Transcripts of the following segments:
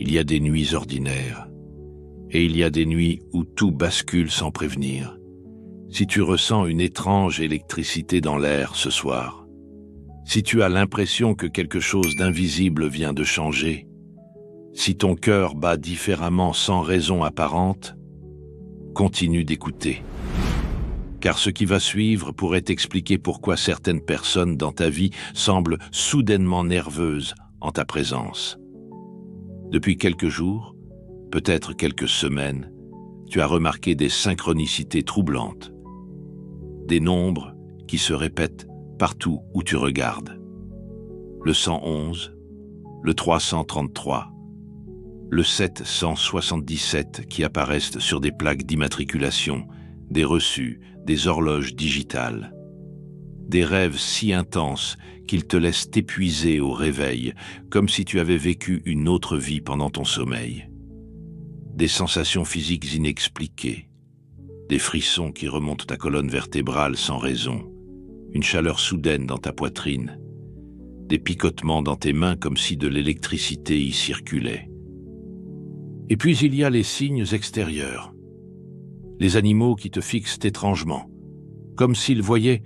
Il y a des nuits ordinaires, et il y a des nuits où tout bascule sans prévenir. Si tu ressens une étrange électricité dans l'air ce soir, si tu as l'impression que quelque chose d'invisible vient de changer, si ton cœur bat différemment sans raison apparente, continue d'écouter. Car ce qui va suivre pourrait t'expliquer pourquoi certaines personnes dans ta vie semblent soudainement nerveuses en ta présence. Depuis quelques jours, peut-être quelques semaines, tu as remarqué des synchronicités troublantes, des nombres qui se répètent partout où tu regardes. Le 111, le 333, le 777 qui apparaissent sur des plaques d'immatriculation, des reçus, des horloges digitales. Des rêves si intenses qu'ils te laissent t'épuiser au réveil, comme si tu avais vécu une autre vie pendant ton sommeil. Des sensations physiques inexpliquées, des frissons qui remontent ta colonne vertébrale sans raison, une chaleur soudaine dans ta poitrine, des picotements dans tes mains comme si de l'électricité y circulait. Et puis il y a les signes extérieurs, les animaux qui te fixent étrangement, comme s'ils voyaient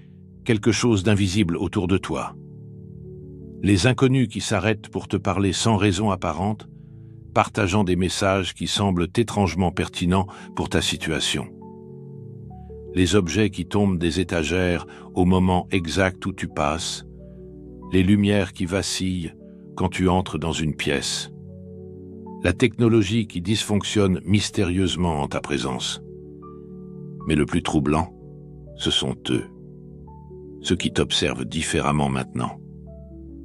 quelque chose d'invisible autour de toi. Les inconnus qui s'arrêtent pour te parler sans raison apparente, partageant des messages qui semblent étrangement pertinents pour ta situation. Les objets qui tombent des étagères au moment exact où tu passes, les lumières qui vacillent quand tu entres dans une pièce, la technologie qui dysfonctionne mystérieusement en ta présence. Mais le plus troublant, ce sont eux. Ceux qui t'observent différemment maintenant.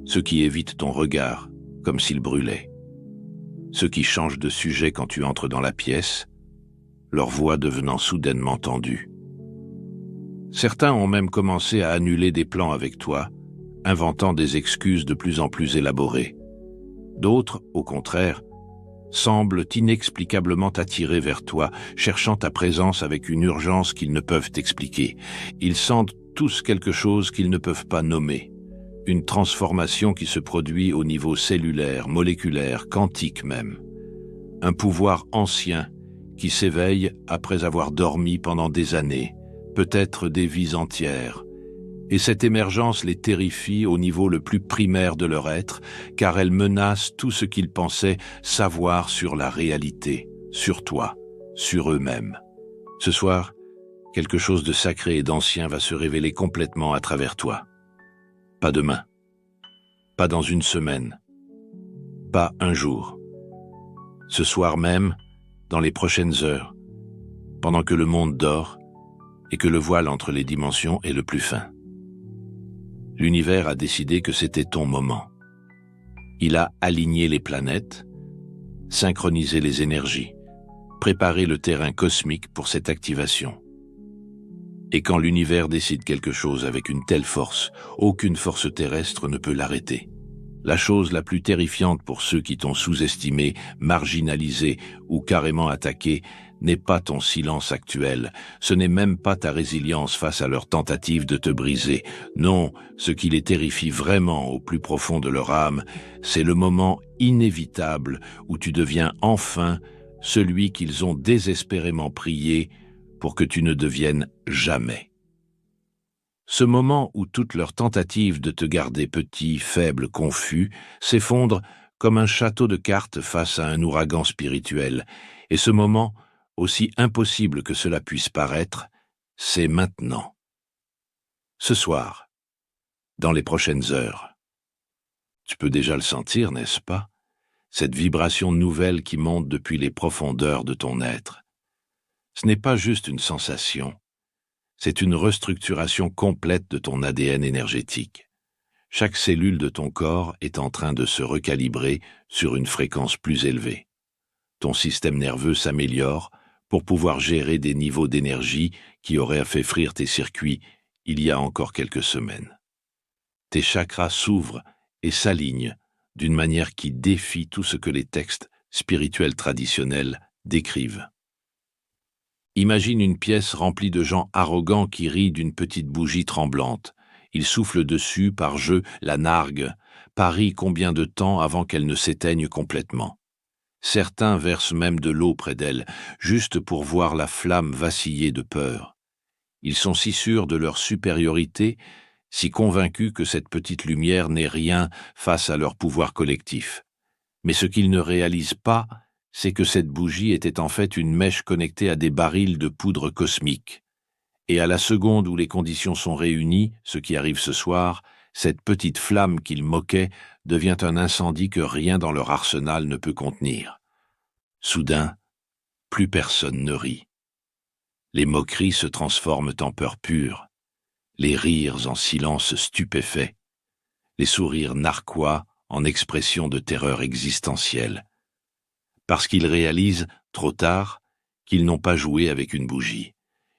Ceux qui évitent ton regard, comme s'il brûlait. Ceux qui changent de sujet quand tu entres dans la pièce, leur voix devenant soudainement tendue. Certains ont même commencé à annuler des plans avec toi, inventant des excuses de plus en plus élaborées. D'autres, au contraire, semblent inexplicablement t'attirer vers toi, cherchant ta présence avec une urgence qu'ils ne peuvent expliquer. Ils sentent tous quelque chose qu'ils ne peuvent pas nommer. Une transformation qui se produit au niveau cellulaire, moléculaire, quantique même. Un pouvoir ancien qui s'éveille après avoir dormi pendant des années, peut-être des vies entières. Et cette émergence les terrifie au niveau le plus primaire de leur être, car elle menace tout ce qu'ils pensaient savoir sur la réalité, sur toi, sur eux-mêmes. Ce soir, quelque chose de sacré et d'ancien va se révéler complètement à travers toi. Pas demain, pas dans une semaine, pas un jour. Ce soir même, dans les prochaines heures, pendant que le monde dort et que le voile entre les dimensions est le plus fin. L'univers a décidé que c'était ton moment. Il a aligné les planètes, synchronisé les énergies, préparé le terrain cosmique pour cette activation. Et quand l'univers décide quelque chose avec une telle force, aucune force terrestre ne peut l'arrêter. La chose la plus terrifiante pour ceux qui t'ont sous-estimé, marginalisé ou carrément attaqué n'est pas ton silence actuel, ce n'est même pas ta résilience face à leur tentative de te briser. Non, ce qui les terrifie vraiment au plus profond de leur âme, c'est le moment inévitable où tu deviens enfin celui qu'ils ont désespérément prié pour que tu ne deviennes jamais. Ce moment où toutes leurs tentatives de te garder petit, faible, confus, s'effondrent comme un château de cartes face à un ouragan spirituel. Et ce moment, aussi impossible que cela puisse paraître, c'est maintenant. Ce soir, dans les prochaines heures. Tu peux déjà le sentir, n'est-ce pas? Cette vibration nouvelle qui monte depuis les profondeurs de ton être. Ce n'est pas juste une sensation. C'est une restructuration complète de ton ADN énergétique. Chaque cellule de ton corps est en train de se recalibrer sur une fréquence plus élevée. Ton système nerveux s'améliore pour pouvoir gérer des niveaux d'énergie qui auraient fait frire tes circuits il y a encore quelques semaines. Tes chakras s'ouvrent et s'alignent d'une manière qui défie tout ce que les textes spirituels traditionnels décrivent. Imagine une pièce remplie de gens arrogants qui rient d'une petite bougie tremblante. Ils soufflent dessus, par jeu, la nargue, parient combien de temps avant qu'elle ne s'éteigne complètement. Certains versent même de l'eau près d'elle, juste pour voir la flamme vaciller de peur. Ils sont si sûrs de leur supériorité, si convaincus que cette petite lumière n'est rien face à leur pouvoir collectif. Mais ce qu'ils ne réalisent pas, c'est que cette bougie était en fait une mèche connectée à des barils de poudre cosmique. Et à la seconde où les conditions sont réunies, ce qui arrive ce soir, cette petite flamme qu'ils moquaient devient un incendie que rien dans leur arsenal ne peut contenir. Soudain, plus personne ne rit. Les moqueries se transforment en peur pure, les rires en silence stupéfait, les sourires narquois en expression de terreur existentielle. Parce qu'ils réalisent, trop tard, qu'ils n'ont pas joué avec une bougie.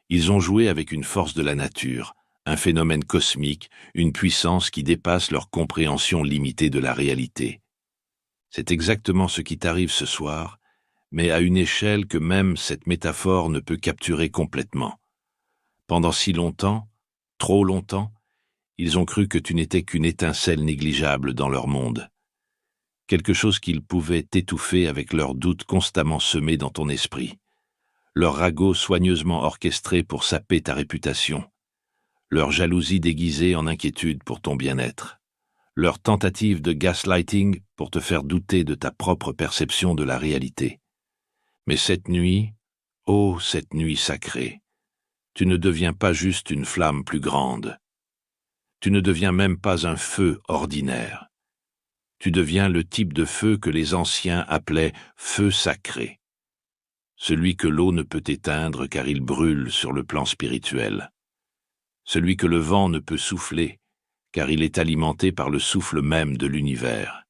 Ils ont joué avec une force de la nature, un phénomène cosmique, une puissance qui dépasse leur compréhension limitée de la réalité. C'est exactement ce qui t'arrive ce soir, mais à une échelle que même cette métaphore ne peut capturer complètement. Pendant si longtemps, trop longtemps, ils ont cru que tu n'étais qu'une étincelle négligeable dans leur monde. Quelque chose qu'ils pouvaient étouffer avec leurs doutes constamment semés dans ton esprit, leur ragot soigneusement orchestré pour saper ta réputation, leur jalousie déguisée en inquiétude pour ton bien-être, leur tentative de gaslighting pour te faire douter de ta propre perception de la réalité. Mais cette nuit, oh cette nuit sacrée, tu ne deviens pas juste une flamme plus grande. Tu ne deviens même pas un feu ordinaire. Tu deviens le type de feu que les anciens appelaient feu sacré. Celui que l'eau ne peut éteindre car il brûle sur le plan spirituel. Celui que le vent ne peut souffler car il est alimenté par le souffle même de l'univers.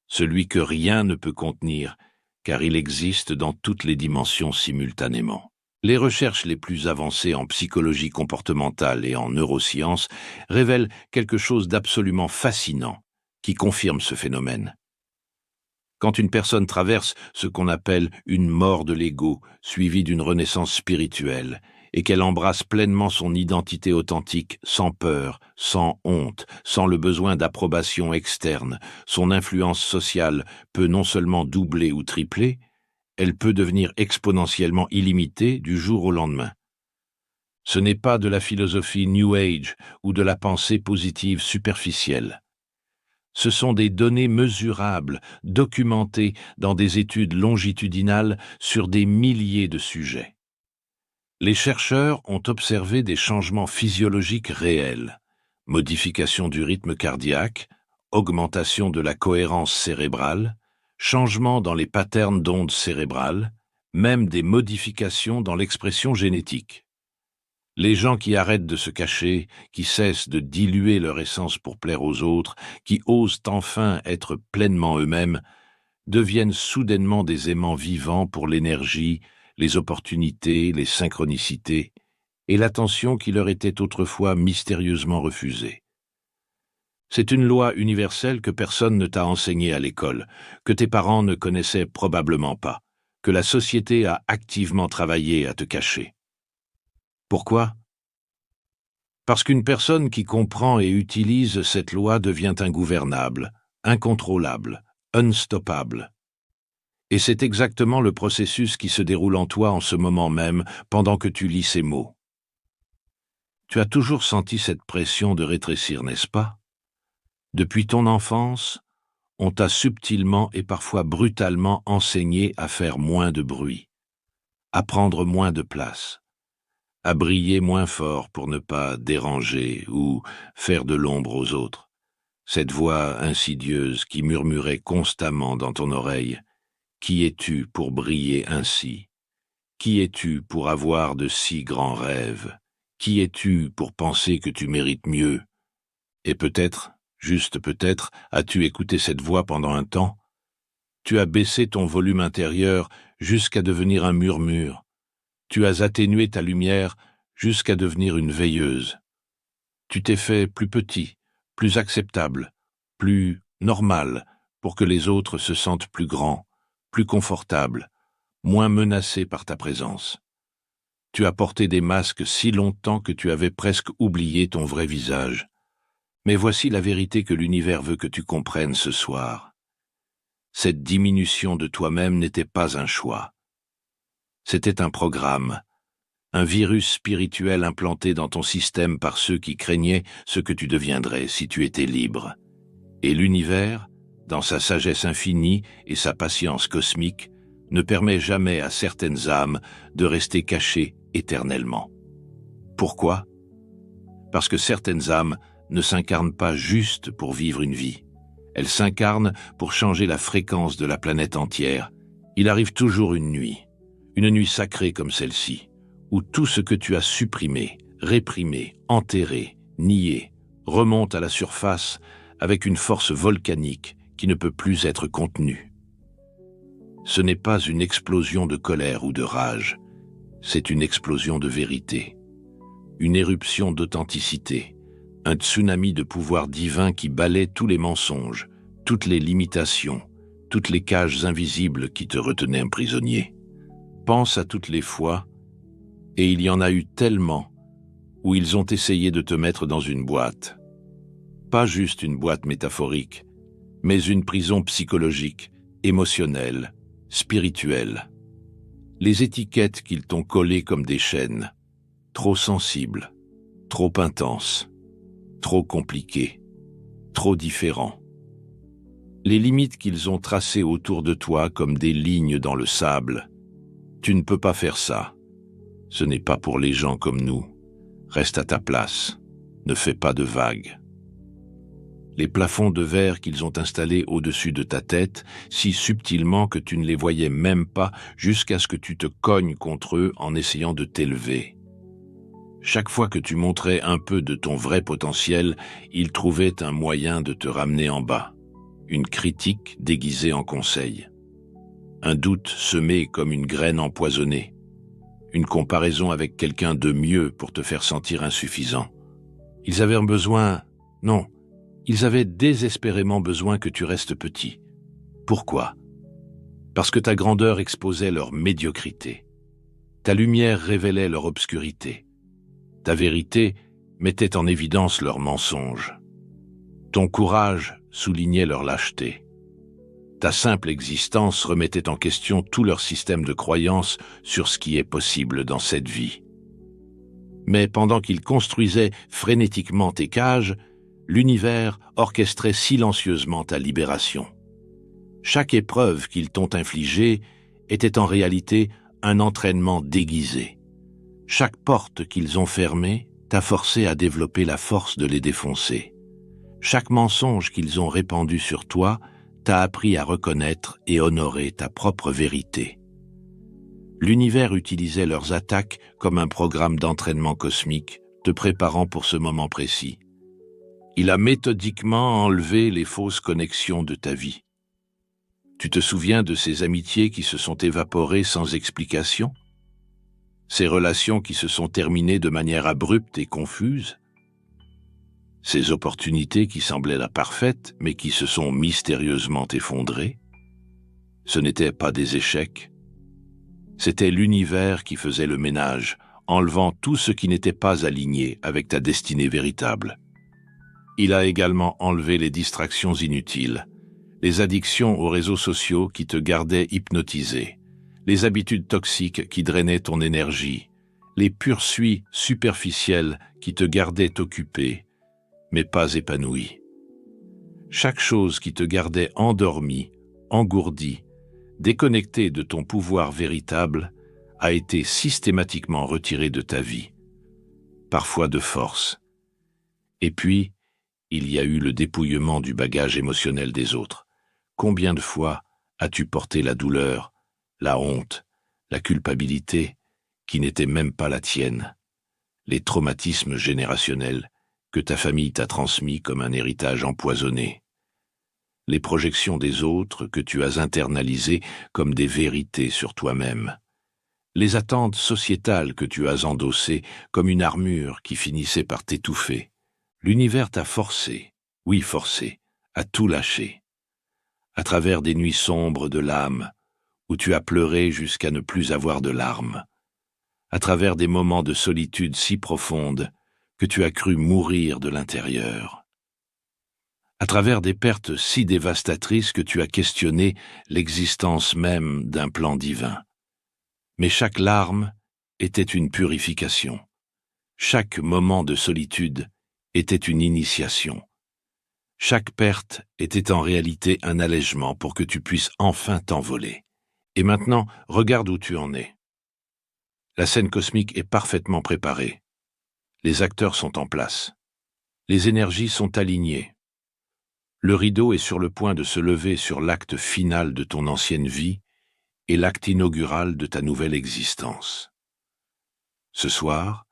Celui que rien ne peut contenir car il existe dans toutes les dimensions simultanément. Les recherches les plus avancées en psychologie comportementale et en neurosciences révèlent quelque chose d'absolument fascinant qui confirme ce phénomène. Quand une personne traverse ce qu'on appelle une mort de l'ego, suivie d'une renaissance spirituelle, et qu'elle embrasse pleinement son identité authentique, sans peur, sans honte, sans le besoin d'approbation externe, son influence sociale peut non seulement doubler ou tripler, elle peut devenir exponentiellement illimitée du jour au lendemain. Ce n'est pas de la philosophie New Age ou de la pensée positive superficielle. Ce sont des données mesurables, documentées dans des études longitudinales sur des milliers de sujets. Les chercheurs ont observé des changements physiologiques réels, modification du rythme cardiaque, augmentation de la cohérence cérébrale, changements dans les patterns d'ondes cérébrales, même des modifications dans l'expression génétique. Les gens qui arrêtent de se cacher, qui cessent de diluer leur essence pour plaire aux autres, qui osent enfin être pleinement eux-mêmes, deviennent soudainement des aimants vivants pour l'énergie, les opportunités, les synchronicités, et l'attention qui leur était autrefois mystérieusement refusée. C'est une loi universelle que personne ne t'a enseignée à l'école, que tes parents ne connaissaient probablement pas, que la société a activement travaillé à te cacher. Pourquoi ? Parce qu'une personne qui comprend et utilise cette loi devient ingouvernable, incontrôlable, unstoppable. Et c'est exactement le processus qui se déroule en toi en ce moment même, pendant que tu lis ces mots. Tu as toujours senti cette pression de rétrécir, n'est-ce pas ? Depuis ton enfance, on t'a subtilement et parfois brutalement enseigné à faire moins de bruit, à prendre moins de place, à briller moins fort pour ne pas déranger ou faire de l'ombre aux autres. Cette voix insidieuse qui murmurait constamment dans ton oreille « Qui es-tu pour briller ainsi ? Qui es-tu pour avoir de si grands rêves ? Qui es-tu pour penser que tu mérites mieux ?» Et peut-être, juste peut-être, as-tu écouté cette voix pendant un temps ? Tu as baissé ton volume intérieur jusqu'à devenir un murmure. Tu as atténué ta lumière jusqu'à devenir une veilleuse. Tu t'es fait plus petit, plus acceptable, plus normal, pour que les autres se sentent plus grands, plus confortables, moins menacés par ta présence. Tu as porté des masques si longtemps que tu avais presque oublié ton vrai visage. Mais voici la vérité que l'univers veut que tu comprennes ce soir. Cette diminution de toi-même n'était pas un choix. C'était un programme, un virus spirituel implanté dans ton système par ceux qui craignaient ce que tu deviendrais si tu étais libre. Et l'univers, dans sa sagesse infinie et sa patience cosmique, ne permet jamais à certaines âmes de rester cachées éternellement. Pourquoi ? Parce que certaines âmes ne s'incarnent pas juste pour vivre une vie. Elles s'incarnent pour changer la fréquence de la planète entière. Il arrive toujours une nuit sacrée comme celle-ci, où tout ce que tu as supprimé, réprimé, enterré, nié, remonte à la surface avec une force volcanique qui ne peut plus être contenue. Ce n'est pas une explosion de colère ou de rage, c'est une explosion de vérité, une éruption d'authenticité, un tsunami de pouvoir divin qui balaie tous les mensonges, toutes les limitations, toutes les cages invisibles qui te retenaient un prisonnier. Pense à toutes les fois, et il y en a eu tellement, où ils ont essayé de te mettre dans une boîte. Pas juste une boîte métaphorique, mais une prison psychologique, émotionnelle, spirituelle. Les étiquettes qu'ils t'ont collées comme des chaînes, trop sensibles, trop intenses, trop compliquées, trop différents. Les limites qu'ils ont tracées autour de toi comme des lignes dans le sable. Tu ne peux pas faire ça. Ce n'est pas pour les gens comme nous. Reste à ta place. Ne fais pas de vagues. Les plafonds de verre qu'ils ont installés au-dessus de ta tête, si subtilement que tu ne les voyais même pas jusqu'à ce que tu te cognes contre eux en essayant de t'élever. Chaque fois que tu montrais un peu de ton vrai potentiel, ils trouvaient un moyen de te ramener en bas. Une critique déguisée en conseil. Un doute semé comme une graine empoisonnée. Une comparaison avec quelqu'un de mieux pour te faire sentir insuffisant. Ils avaient besoin... Non, ils avaient désespérément besoin que tu restes petit. Pourquoi ? Parce que ta grandeur exposait leur médiocrité. Ta lumière révélait leur obscurité. Ta vérité mettait en évidence leurs mensonges. Ton courage soulignait leur lâcheté. Ta simple existence remettait en question tout leur système de croyances sur ce qui est possible dans cette vie. Mais pendant qu'ils construisaient frénétiquement tes cages, l'univers orchestrait silencieusement ta libération. Chaque épreuve qu'ils t'ont infligée était en réalité un entraînement déguisé. Chaque porte qu'ils ont fermée t'a forcé à développer la force de les défoncer. Chaque mensonge qu'ils ont répandu sur toi t'a appris à reconnaître et honorer ta propre vérité. L'univers utilisait leurs attaques comme un programme d'entraînement cosmique, te préparant pour ce moment précis. Il a méthodiquement enlevé les fausses connexions de ta vie. Tu te souviens de ces amitiés qui se sont évaporées sans explication ? Ces relations qui se sont terminées de manière abrupte et confuse ? Ces opportunités qui semblaient la parfaite, mais qui se sont mystérieusement effondrées? Ce n'étaient pas des échecs. C'était l'univers qui faisait le ménage, enlevant tout ce qui n'était pas aligné avec ta destinée véritable. Il a également enlevé les distractions inutiles, les addictions aux réseaux sociaux qui te gardaient hypnotisé, les habitudes toxiques qui drainaient ton énergie, les poursuites superficielles qui te gardaient occupé, mais pas épanoui. Chaque chose qui te gardait endormi, engourdi, déconnecté de ton pouvoir véritable, a été systématiquement retirée de ta vie, parfois de force. Et puis, il y a eu le dépouillement du bagage émotionnel des autres. Combien de fois as-tu porté la douleur, la honte, la culpabilité, qui n'étaient même pas la tienne, les traumatismes générationnels que ta famille t'a transmis comme un héritage empoisonné, les projections des autres que tu as internalisées comme des vérités sur toi-même, les attentes sociétales que tu as endossées comme une armure qui finissait par t'étouffer. L'univers t'a forcé, oui forcé, à tout lâcher. À travers des nuits sombres de l'âme, où tu as pleuré jusqu'à ne plus avoir de larmes. À travers des moments de solitude si profonde que tu as cru mourir de l'intérieur. à travers des pertes si dévastatrices que tu as questionné l'existence même d'un plan divin. Mais chaque larme était une purification. Chaque moment de solitude était une initiation. Chaque perte était en réalité un allègement pour que tu puisses enfin t'envoler. Et maintenant, regarde où tu en es. La scène cosmique est parfaitement préparée. Les acteurs sont en place. Les énergies sont alignées. Le rideau est sur le point de se lever sur l'acte final de ton ancienne vie et l'acte inaugural de ta nouvelle existence. Ce soir,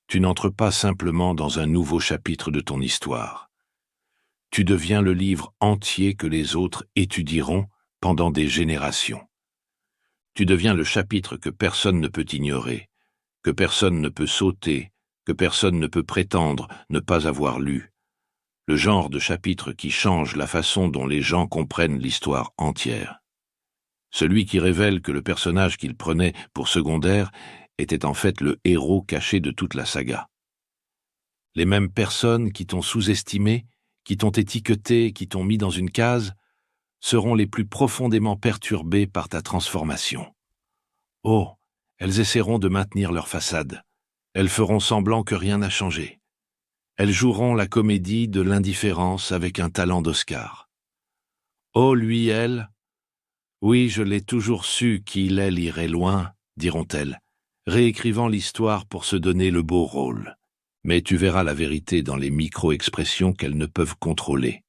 tu n'entres pas simplement dans un nouveau chapitre de ton histoire. Tu deviens le livre entier que les autres étudieront pendant des générations. Tu deviens le chapitre que personne ne peut ignorer, que personne ne peut sauter, que personne ne peut prétendre ne pas avoir lu. Le genre de chapitre qui change la façon dont les gens comprennent l'histoire entière. Celui qui révèle que le personnage qu'il prenait pour secondaire était en fait le héros caché de toute la saga. Les mêmes personnes qui t'ont sous-estimé, qui t'ont étiqueté, qui t'ont mis dans une case, seront les plus profondément perturbées par ta transformation. Oh, elles essaieront de maintenir leur façade. Elles feront semblant que rien n'a changé. Elles joueront la comédie de l'indifférence avec un talent d'Oscar. Oh, lui, elle, oui, je l'ai toujours su qu'il, elle, irait loin, diront-elles, réécrivant l'histoire pour se donner le beau rôle. Mais tu verras la vérité dans les micro-expressions qu'elles ne peuvent contrôler.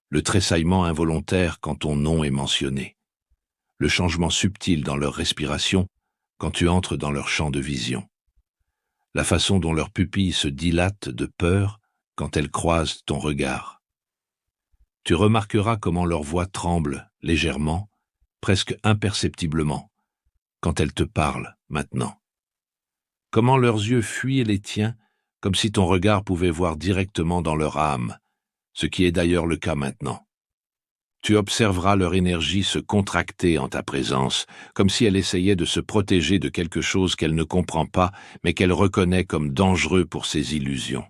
Le tressaillement involontaire quand ton nom est mentionné. Le changement subtil dans leur respiration quand tu entres dans leur champ de vision. La façon dont leurs pupilles se dilatent de peur quand elles croisent ton regard. Tu remarqueras comment leur voix tremble légèrement, presque imperceptiblement, quand elles te parlent maintenant. Comment leurs yeux fuient les tiens, comme si ton regard pouvait voir directement dans leur âme, ce qui est d'ailleurs le cas maintenant. Tu observeras leur énergie se contracter en ta présence, comme si elle essayait de se protéger de quelque chose qu'elle ne comprend pas, mais qu'elle reconnaît comme dangereux pour ses illusions.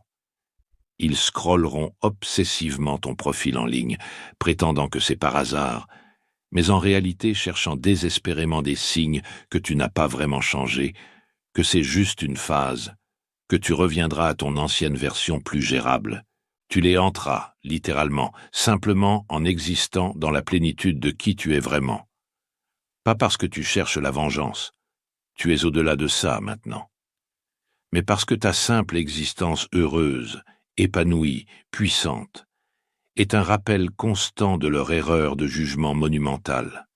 Ils scrolleront obsessivement ton profil en ligne, prétendant que c'est par hasard, mais en réalité cherchant désespérément des signes que tu n'as pas vraiment changé, que c'est juste une phase, que tu reviendras à ton ancienne version plus gérable. Tu les hanteras, littéralement, simplement en existant dans la plénitude de qui tu es vraiment. Pas parce que tu cherches la vengeance, tu es au-delà de ça maintenant, mais parce que ta simple existence heureuse, épanouie, puissante, est un rappel constant de leur erreur de jugement monumentale.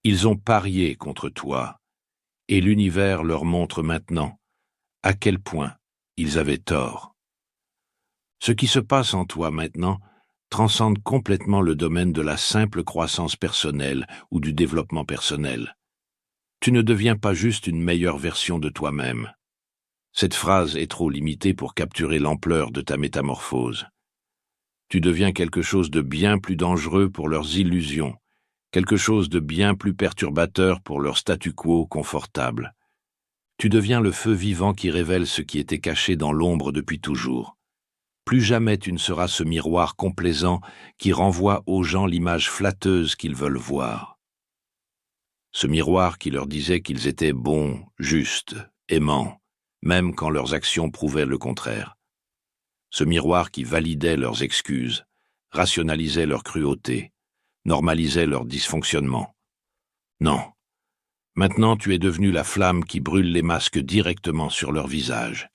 Ils ont parié contre toi, et l'univers leur montre maintenant à quel point ils avaient tort. Ce qui se passe en toi maintenant transcende complètement le domaine de la simple croissance personnelle ou du développement personnel. Tu ne deviens pas juste une meilleure version de toi-même. Cette phrase est trop limitée pour capturer l'ampleur de ta métamorphose. Tu deviens quelque chose de bien plus dangereux pour leurs illusions, quelque chose de bien plus perturbateur pour leur statu quo confortable. Tu deviens le feu vivant qui révèle ce qui était caché dans l'ombre depuis toujours. Plus jamais tu ne seras ce miroir complaisant qui renvoie aux gens l'image flatteuse qu'ils veulent voir. Ce miroir qui leur disait qu'ils étaient bons, justes, aimants, même quand leurs actions prouvaient le contraire. Ce miroir qui validait leurs excuses, rationalisait leur cruauté, normalisait leur dysfonctionnement. Non. Maintenant tu es devenu la flamme qui brûle les masques directement sur leur visage,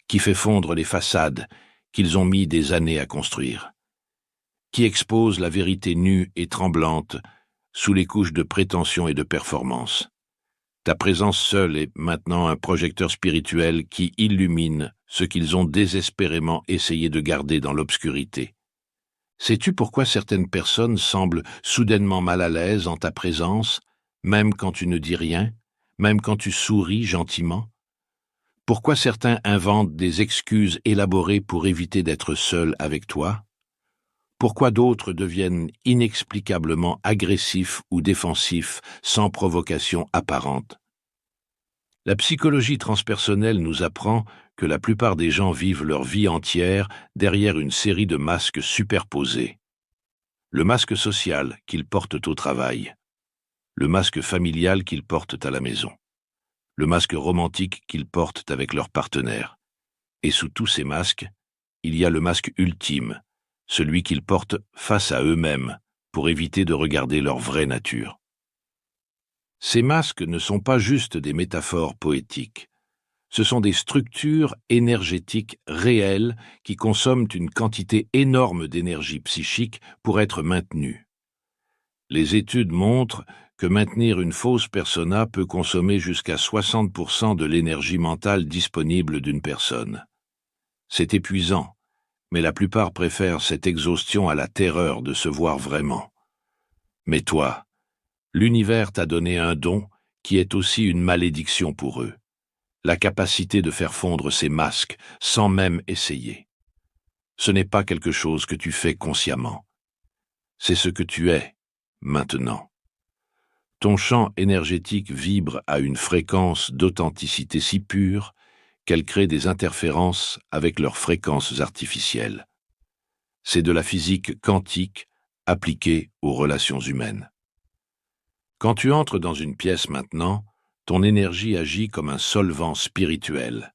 qui fait fondre les façades qu'ils ont mis des années à construire, qui expose la vérité nue et tremblante sous les couches de prétention et de performance. Ta présence seule est maintenant un projecteur spirituel qui illumine ce qu'ils ont désespérément essayé de garder dans l'obscurité. Sais-tu pourquoi certaines personnes semblent soudainement mal à l'aise en ta présence, même quand tu ne dis rien, même quand tu souris gentiment? Pourquoi certains inventent des excuses élaborées pour éviter d'être seuls avec toi? Pourquoi d'autres deviennent inexplicablement agressifs ou défensifs sans provocation apparente? La psychologie transpersonnelle nous apprend que la plupart des gens vivent leur vie entière derrière une série de masques superposés. Le masque social qu'ils portent au travail, le masque familial qu'ils portent à la maison, le masque romantique qu'ils portent avec leur partenaire. Et sous tous ces masques, il y a le masque ultime, celui qu'ils portent face à eux-mêmes pour éviter de regarder leur vraie nature. Ces masques ne sont pas juste des métaphores poétiques. Ce sont des structures énergétiques réelles qui consomment une quantité énorme d'énergie psychique pour être maintenues. Les études montrent que maintenir une fausse persona peut consommer jusqu'à 60% de l'énergie mentale disponible d'une personne. C'est épuisant, mais la plupart préfèrent cette exhaustion à la terreur de se voir vraiment. Mais toi, l'univers t'a donné un don qui est aussi une malédiction pour eux. La capacité de faire fondre ces masques sans même essayer. Ce n'est pas quelque chose que tu fais consciemment. C'est ce que tu es, maintenant. Ton champ énergétique vibre à une fréquence d'authenticité si pure qu'elle crée des interférences avec leurs fréquences artificielles. C'est de la physique quantique appliquée aux relations humaines. Quand tu entres dans une pièce maintenant, ton énergie agit comme un solvant spirituel.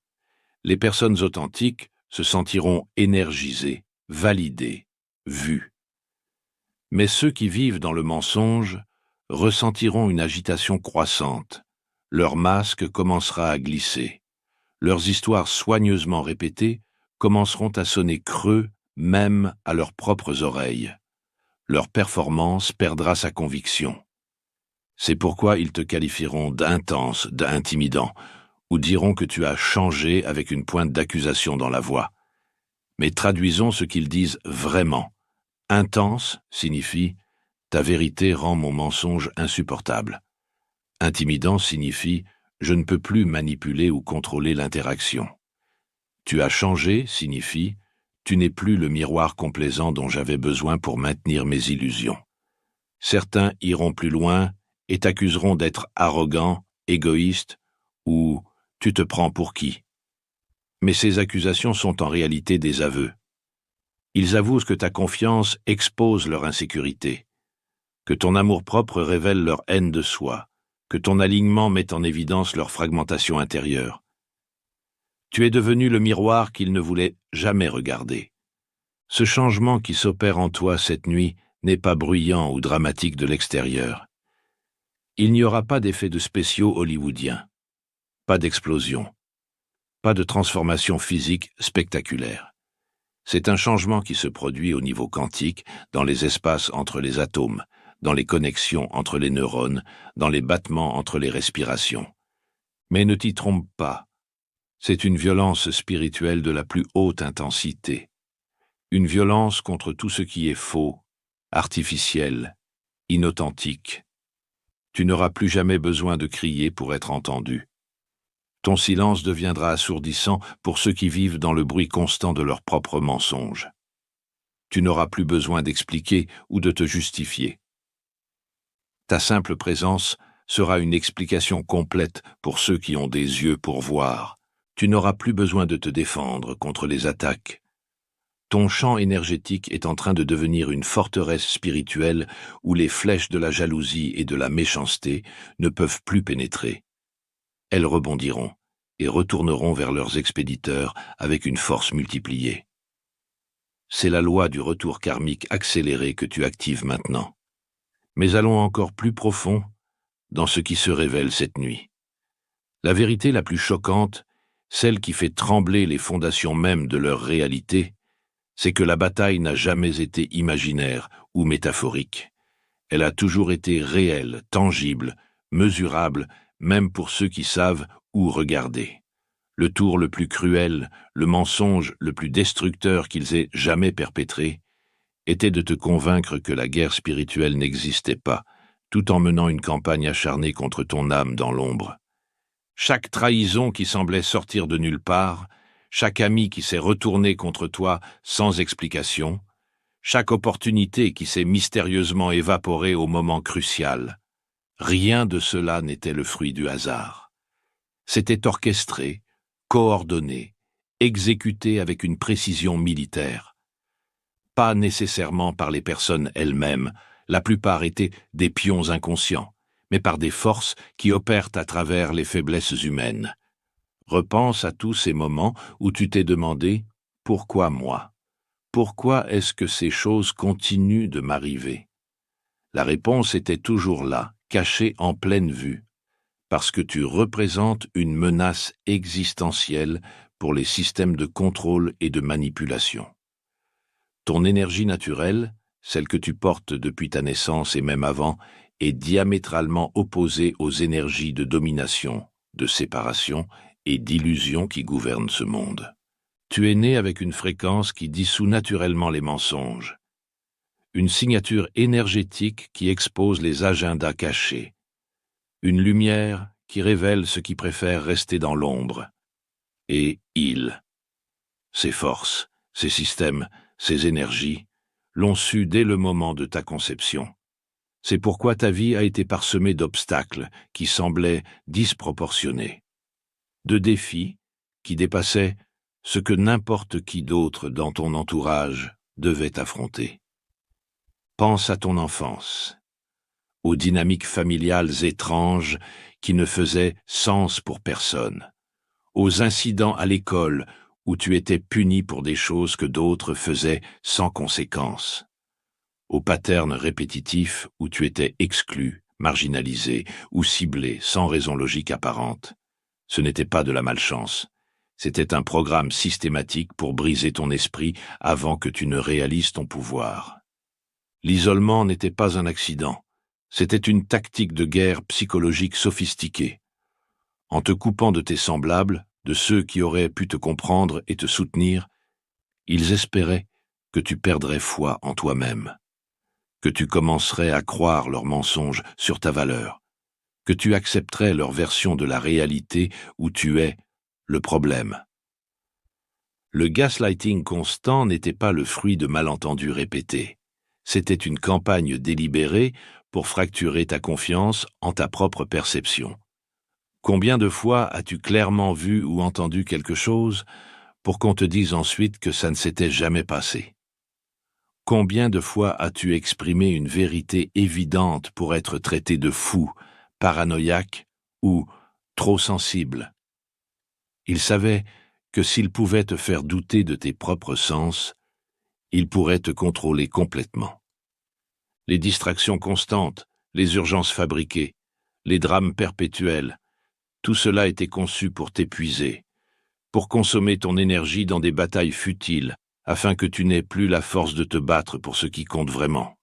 Les personnes authentiques se sentiront énergisées, validées, vues. Mais ceux qui vivent dans le mensonge ressentiront une agitation croissante. Leur masque commencera à glisser. Leurs histoires soigneusement répétées commenceront à sonner creux même à leurs propres oreilles. Leur performance perdra sa conviction. C'est pourquoi ils te qualifieront d'intense, d'intimidant, ou diront que tu as changé avec une pointe d'accusation dans la voix. Mais traduisons ce qu'ils disent vraiment. Intense signifie « ta vérité rend mon mensonge insupportable ». Intimidant signifie « je ne peux plus manipuler ou contrôler l'interaction ». Tu as changé signifie « tu n'es plus le miroir complaisant dont j'avais besoin pour maintenir mes illusions ». Certains iront plus loin et t'accuseront d'être arrogant, égoïste ou « tu te prends pour qui ?» Mais ces accusations sont en réalité des aveux. Ils avouent que ta confiance expose leur insécurité, que ton amour-propre révèle leur haine de soi, que ton alignement met en évidence leur fragmentation intérieure. Tu es devenu le miroir qu'ils ne voulaient jamais regarder. Ce changement qui s'opère en toi cette nuit n'est pas bruyant ou dramatique de l'extérieur. Il n'y aura pas d'effets de spéciaux hollywoodiens, pas d'explosion, pas de transformation physique spectaculaire. C'est un changement qui se produit au niveau quantique, dans les espaces entre les atomes, dans les connexions entre les neurones, dans les battements entre les respirations. Mais ne t'y trompe pas, c'est une violence spirituelle de la plus haute intensité. Une violence contre tout ce qui est faux, artificiel, inauthentique. Tu n'auras plus jamais besoin de crier pour être entendu. Ton silence deviendra assourdissant pour ceux qui vivent dans le bruit constant de leurs propres mensonges. Tu n'auras plus besoin d'expliquer ou de te justifier. Ta simple présence sera une explication complète pour ceux qui ont des yeux pour voir. Tu n'auras plus besoin de te défendre contre les attaques. Ton champ énergétique est en train de devenir une forteresse spirituelle où les flèches de la jalousie et de la méchanceté ne peuvent plus pénétrer. Elles rebondiront et retourneront vers leurs expéditeurs avec une force multipliée. C'est la loi du retour karmique accéléré que tu actives maintenant. Mais allons encore plus profond dans ce qui se révèle cette nuit. La vérité la plus choquante, celle qui fait trembler les fondations mêmes de leur réalité, c'est que la bataille n'a jamais été imaginaire ou métaphorique. Elle a toujours été réelle, tangible, mesurable, même pour ceux qui savent où regarder. Le tour le plus cruel, le mensonge le plus destructeur qu'ils aient jamais perpétré, était de te convaincre que la guerre spirituelle n'existait pas, tout en menant une campagne acharnée contre ton âme dans l'ombre. Chaque trahison qui semblait sortir de nulle part, chaque ami qui s'est retourné contre toi sans explication, chaque opportunité qui s'est mystérieusement évaporée au moment crucial, rien de cela n'était le fruit du hasard. C'était orchestré, coordonné, exécuté avec une précision militaire. Pas nécessairement par les personnes elles-mêmes, la plupart étaient des pions inconscients, mais par des forces qui opèrent à travers les faiblesses humaines. Repense à tous ces moments où tu t'es demandé « Pourquoi moi ? Pourquoi est-ce que ces choses continuent de m'arriver ?» La réponse était toujours là, cachée en pleine vue, parce que tu représentes une menace existentielle pour les systèmes de contrôle et de manipulation. Ton énergie naturelle, celle que tu portes depuis ta naissance et même avant, est diamétralement opposée aux énergies de domination, de séparation et d'illusion qui gouvernent ce monde. Tu es né avec une fréquence qui dissout naturellement les mensonges, une signature énergétique qui expose les agendas cachés, une lumière qui révèle ceux qui préfèrent rester dans l'ombre. Et ses forces, ses systèmes, ses énergies, l'ont su dès le moment de ta conception. C'est pourquoi ta vie a été parsemée d'obstacles qui semblaient disproportionnés, de défis qui dépassaient ce que n'importe qui d'autre dans ton entourage devait affronter. Pense à ton enfance, aux dynamiques familiales étranges qui ne faisaient sens pour personne, aux incidents à l'école où tu étais puni pour des choses que d'autres faisaient sans conséquence, aux patterns répétitifs où tu étais exclu, marginalisé ou ciblé sans raison logique apparente. Ce n'était pas de la malchance, c'était un programme systématique pour briser ton esprit avant que tu ne réalises ton pouvoir. L'isolement n'était pas un accident, c'était une tactique de guerre psychologique sophistiquée. En te coupant de tes semblables, de ceux qui auraient pu te comprendre et te soutenir, ils espéraient que tu perdrais foi en toi-même, que tu commencerais à croire leurs mensonges sur ta valeur, que tu accepterais leur version de la réalité où tu es le problème. Le gaslighting constant n'était pas le fruit de malentendus répétés. C'était une campagne délibérée pour fracturer ta confiance en ta propre perception. Combien de fois as-tu clairement vu ou entendu quelque chose pour qu'on te dise ensuite que ça ne s'était jamais passé? Combien de fois as-tu exprimé une vérité évidente pour être traité de fou, paranoïaque ou trop sensible? Il savait que s'il pouvait te faire douter de tes propres sens, il pourrait te contrôler complètement. Les distractions constantes, les urgences fabriquées, les drames perpétuels, tout cela était conçu pour t'épuiser, pour consommer ton énergie dans des batailles futiles, afin que tu n'aies plus la force de te battre pour ce qui compte vraiment.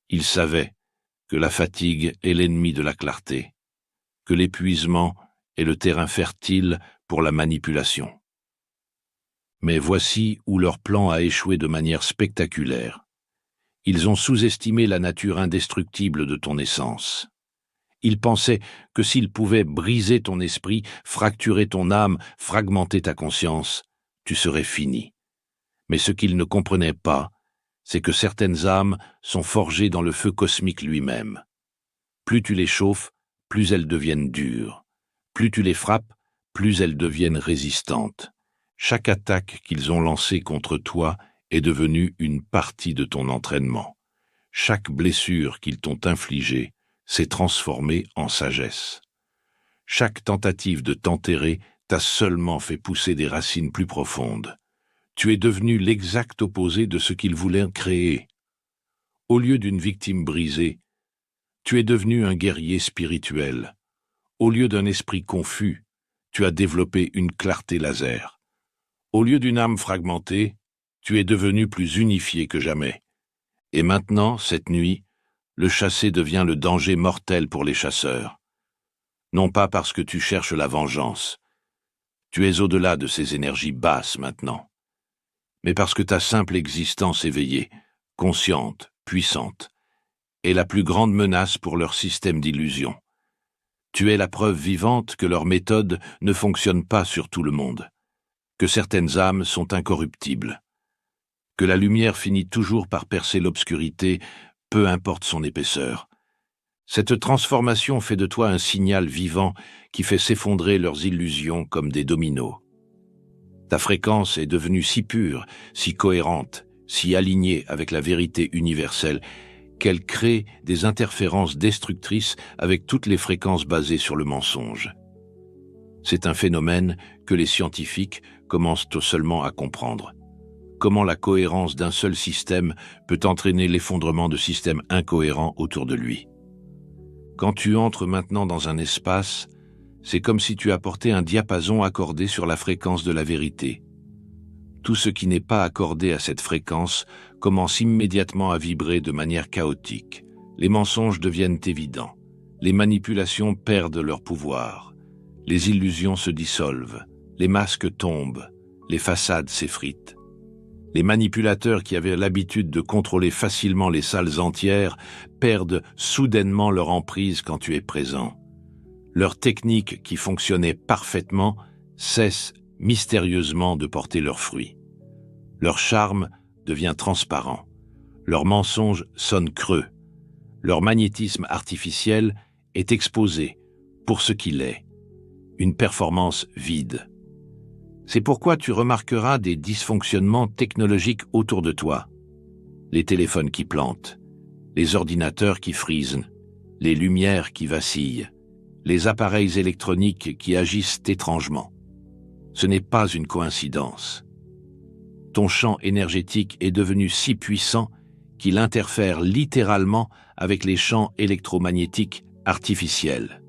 Il savait que la fatigue est l'ennemi de la clarté, que l'épuisement est le terrain fertile pour la manipulation. Mais voici où leur plan a échoué de manière spectaculaire. Ils ont sous-estimé la nature indestructible de ton essence. Ils pensaient que s'ils pouvaient briser ton esprit, fracturer ton âme, fragmenter ta conscience, tu serais fini. Mais ce qu'ils ne comprenaient pas, c'est que certaines âmes sont forgées dans le feu cosmique lui-même. Plus tu les chauffes, plus elles deviennent dures. Plus tu les frappes, plus elles deviennent résistantes. Chaque attaque qu'ils ont lancée contre toi est devenue une partie de ton entraînement. Chaque blessure qu'ils t'ont infligée s'est transformée en sagesse. Chaque tentative de t'enterrer t'a seulement fait pousser des racines plus profondes. Tu es devenu l'exact opposé de ce qu'ils voulaient créer. Au lieu d'une victime brisée, tu es devenu un guerrier spirituel. Au lieu d'un esprit confus, tu as développé une clarté laser. Au lieu d'une âme fragmentée, tu es devenu plus unifié que jamais. Et maintenant, cette nuit, le chassé devient le danger mortel pour les chasseurs. Non pas parce que tu cherches la vengeance. Tu es au-delà de ces énergies basses maintenant. Mais parce que ta simple existence éveillée, consciente, puissante, est la plus grande menace pour leur système d'illusion. Tu es la preuve vivante que leur méthode ne fonctionne pas sur tout le monde, que certaines âmes sont incorruptibles, que la lumière finit toujours par percer l'obscurité, peu importe son épaisseur. Cette transformation fait de toi un signal vivant qui fait s'effondrer leurs illusions comme des dominos. Ta fréquence est devenue si pure, si cohérente, si alignée avec la vérité universelle, qu'elle crée des interférences destructrices avec toutes les fréquences basées sur le mensonge. C'est un phénomène que les scientifiques commencent seulement à comprendre. Comment la cohérence d'un seul système peut entraîner l'effondrement de systèmes incohérents autour de lui. Quand tu entres maintenant dans un espace, c'est comme si tu apportais un diapason accordé sur la fréquence de la vérité. Tout ce qui n'est pas accordé à cette fréquence commence immédiatement à vibrer de manière chaotique. Les mensonges deviennent évidents. Les manipulations perdent leur pouvoir. Les illusions se dissolvent. Les masques tombent. Les façades s'effritent. Les manipulateurs qui avaient l'habitude de contrôler facilement les salles entières perdent soudainement leur emprise quand tu es présent. Leurs techniques qui fonctionnaient parfaitement cessent mystérieusement de porter leurs fruits. Leur charme devient transparent. Leur mensonge sonne creux. Leur magnétisme artificiel est exposé pour ce qu'il est, une performance vide. C'est pourquoi tu remarqueras des dysfonctionnements technologiques autour de toi. Les téléphones qui plantent, les ordinateurs qui frisent, les lumières qui vacillent, les appareils électroniques qui agissent étrangement. Ce n'est pas une coïncidence. Ton champ énergétique est devenu si puissant qu'il interfère littéralement avec les champs électromagnétiques artificiels.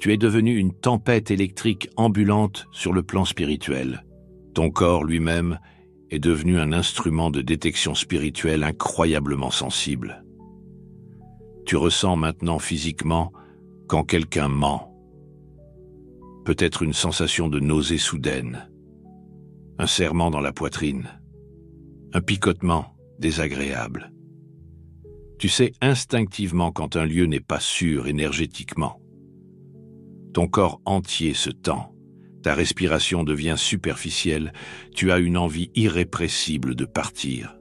Tu es devenu une tempête électrique ambulante sur le plan spirituel. Ton corps lui-même est devenu un instrument de détection spirituelle incroyablement sensible. Tu ressens maintenant physiquement quand quelqu'un ment. Peut-être une sensation de nausée soudaine, un serrement dans la poitrine, un picotement désagréable. Tu sais instinctivement quand un lieu n'est pas sûr énergétiquement. Ton corps entier se tend, ta respiration devient superficielle, tu as une envie irrépressible de partir.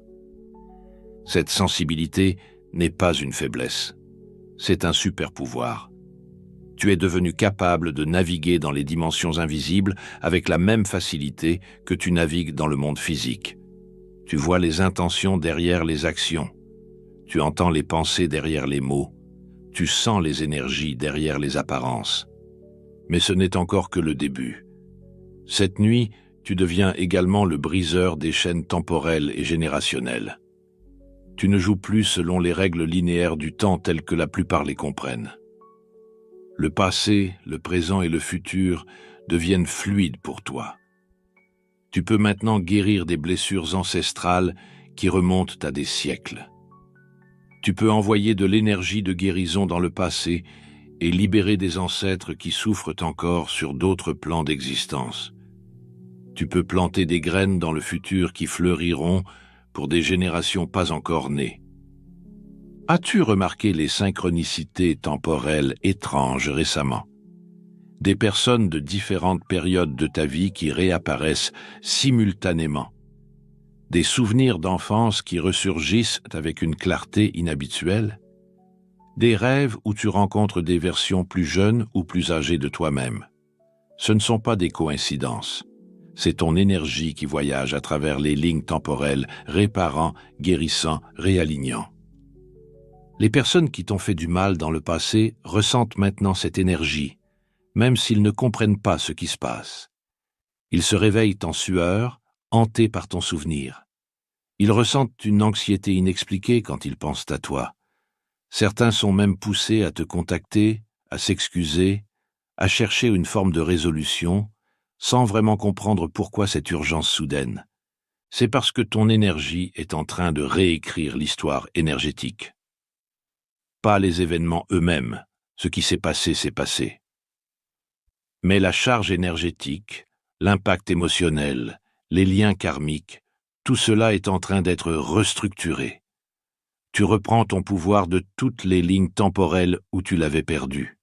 Cette sensibilité n'est pas une faiblesse, c'est un super-pouvoir. Tu es devenu capable de naviguer dans les dimensions invisibles avec la même facilité que tu navigues dans le monde physique. Tu vois les intentions derrière les actions, tu entends les pensées derrière les mots, tu sens les énergies derrière les apparences. Mais ce n'est encore que le début. Cette nuit, tu deviens également le briseur des chaînes temporelles et générationnelles. Tu ne joues plus selon les règles linéaires du temps telles que la plupart les comprennent. Le passé, le présent et le futur deviennent fluides pour toi. Tu peux maintenant guérir des blessures ancestrales qui remontent à des siècles. Tu peux envoyer de l'énergie de guérison dans le passé et libérer des ancêtres qui souffrent encore sur d'autres plans d'existence. Tu peux planter des graines dans le futur qui fleuriront pour des générations pas encore nées. As-tu remarqué les synchronicités temporelles étranges récemment? Des personnes de différentes périodes de ta vie qui réapparaissent simultanément. Des souvenirs d'enfance qui ressurgissent avec une clarté inhabituelle. Des rêves où tu rencontres des versions plus jeunes ou plus âgées de toi-même. Ce ne sont pas des coïncidences. C'est ton énergie qui voyage à travers les lignes temporelles, réparant, guérissant, réalignant. Les personnes qui t'ont fait du mal dans le passé ressentent maintenant cette énergie, même s'ils ne comprennent pas ce qui se passe. Ils se réveillent en sueur, hantés par ton souvenir. Ils ressentent une anxiété inexpliquée quand ils pensent à toi. Certains sont même poussés à te contacter, à s'excuser, à chercher une forme de résolution, sans vraiment comprendre pourquoi cette urgence soudaine. C'est parce que ton énergie est en train de réécrire l'histoire énergétique. Pas les événements eux-mêmes, ce qui s'est passé, mais la charge énergétique, l'impact émotionnel, les liens karmiques, tout cela est en train d'être restructuré. Tu reprends ton pouvoir de toutes les lignes temporelles où tu l'avais perdu.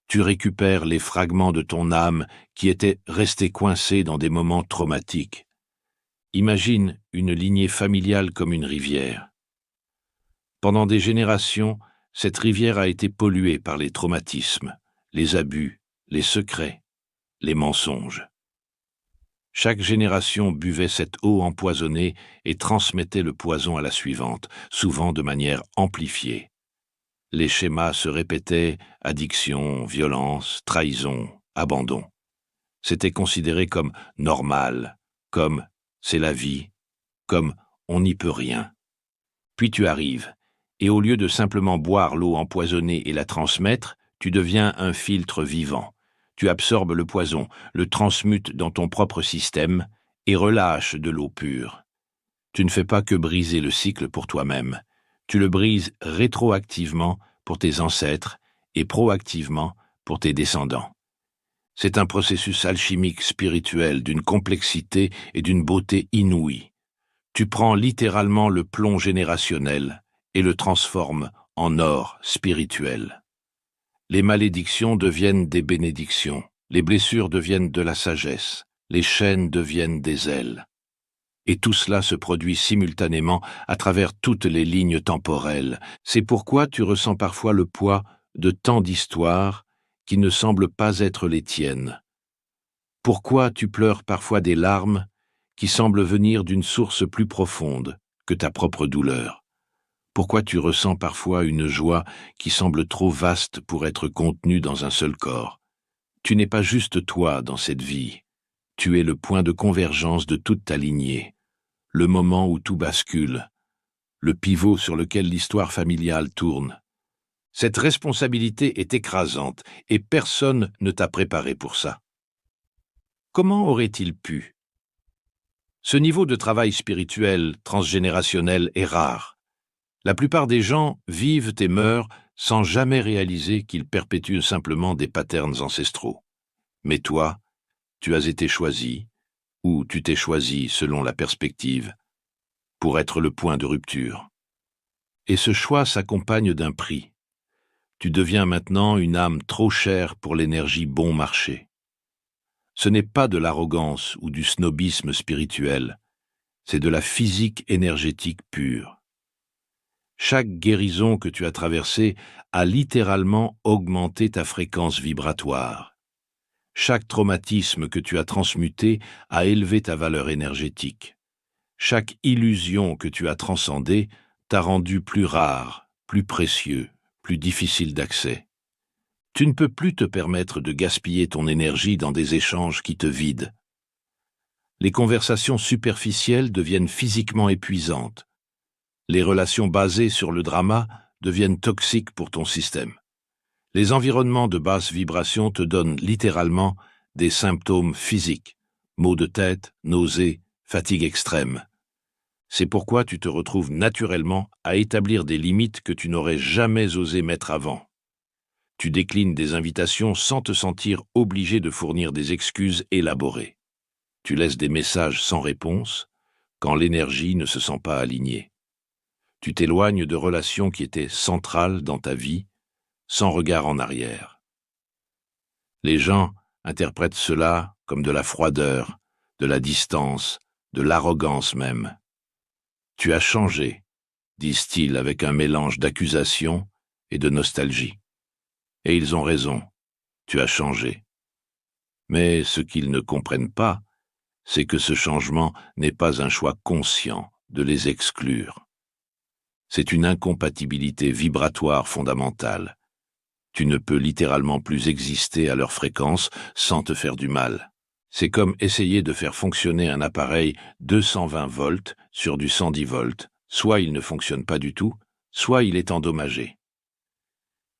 Tu récupères les fragments de ton âme qui étaient restés coincés dans des moments traumatiques. Imagine une lignée familiale comme une rivière. Pendant des générations, Cette rivière a été polluée par les traumatismes, les abus, les secrets, les mensonges. Chaque génération buvait cette eau empoisonnée et transmettait le poison à la suivante, souvent de manière amplifiée. Les schémas se répétaient: addiction, violence, trahison, abandon. C'était considéré comme normal, comme c'est la vie, comme on n'y peut rien. Puis tu arrives, et au lieu de simplement boire l'eau empoisonnée et la transmettre, tu deviens un filtre vivant. Tu absorbes le poison, le transmutes dans ton propre système et relâches de l'eau pure. Tu ne fais pas que briser le cycle pour toi-même. Tu le brises rétroactivement pour tes ancêtres et proactivement pour tes descendants. C'est un processus alchimique spirituel d'une complexité et d'une beauté inouïe. Tu prends littéralement le plomb générationnel et le transformes en or spirituel. Les malédictions deviennent des bénédictions, les blessures deviennent de la sagesse, les chaînes deviennent des ailes. Et tout cela se produit simultanément à travers toutes les lignes temporelles. C'est pourquoi tu ressens parfois le poids de tant d'histoires qui ne semblent pas être les tiennes. Pourquoi tu pleures parfois des larmes qui semblent venir d'une source plus profonde que ta propre douleur? Pourquoi tu ressens parfois une joie qui semble trop vaste pour être contenue dans un seul corps? Tu n'es pas juste toi dans cette vie. Tu es le point de convergence de toute ta lignée, le moment où tout bascule, le pivot sur lequel l'histoire familiale tourne. Cette responsabilité est écrasante et personne ne t'a préparé pour ça. Comment aurait-il pu? Ce niveau de travail spirituel transgénérationnel est rare. La plupart des gens vivent et meurent sans jamais réaliser qu'ils perpétuent simplement des patterns ancestraux. Mais toi, tu as été choisi, ou tu t'es choisi selon la perspective, pour être le point de rupture. Et ce choix s'accompagne d'un prix. Tu deviens maintenant une âme trop chère pour l'énergie bon marché. Ce n'est pas de l'arrogance ou du snobisme spirituel, c'est de la physique énergétique pure. Chaque guérison que tu as traversée a littéralement augmenté ta fréquence vibratoire. Chaque traumatisme que tu as transmuté a élevé ta valeur énergétique. Chaque illusion que tu as transcendée t'a rendu plus rare, plus précieux, plus difficile d'accès. Tu ne peux plus te permettre de gaspiller ton énergie dans des échanges qui te vident. Les conversations superficielles deviennent physiquement épuisantes. Les relations basées sur le drama deviennent toxiques pour ton système. Les environnements de basse vibration te donnent littéralement des symptômes physiques, maux de tête, nausées, fatigue extrême. C'est pourquoi tu te retrouves naturellement à établir des limites que tu n'aurais jamais osé mettre avant. Tu déclines des invitations sans te sentir obligé de fournir des excuses élaborées. Tu laisses des messages sans réponse quand l'énergie ne se sent pas alignée. Tu t'éloignes de relations qui étaient centrales dans ta vie, sans regard en arrière. Les gens interprètent cela comme de la froideur, de la distance, de l'arrogance même. Tu as changé, disent-ils avec un mélange d'accusation et de nostalgie. Et ils ont raison, tu as changé. Mais ce qu'ils ne comprennent pas, c'est que ce changement n'est pas un choix conscient de les exclure. C'est une incompatibilité vibratoire fondamentale. Tu ne peux littéralement plus exister à leur fréquence sans te faire du mal. C'est comme essayer de faire fonctionner un appareil 220 volts sur du 110 volts. Soit il ne fonctionne pas du tout, soit il est endommagé.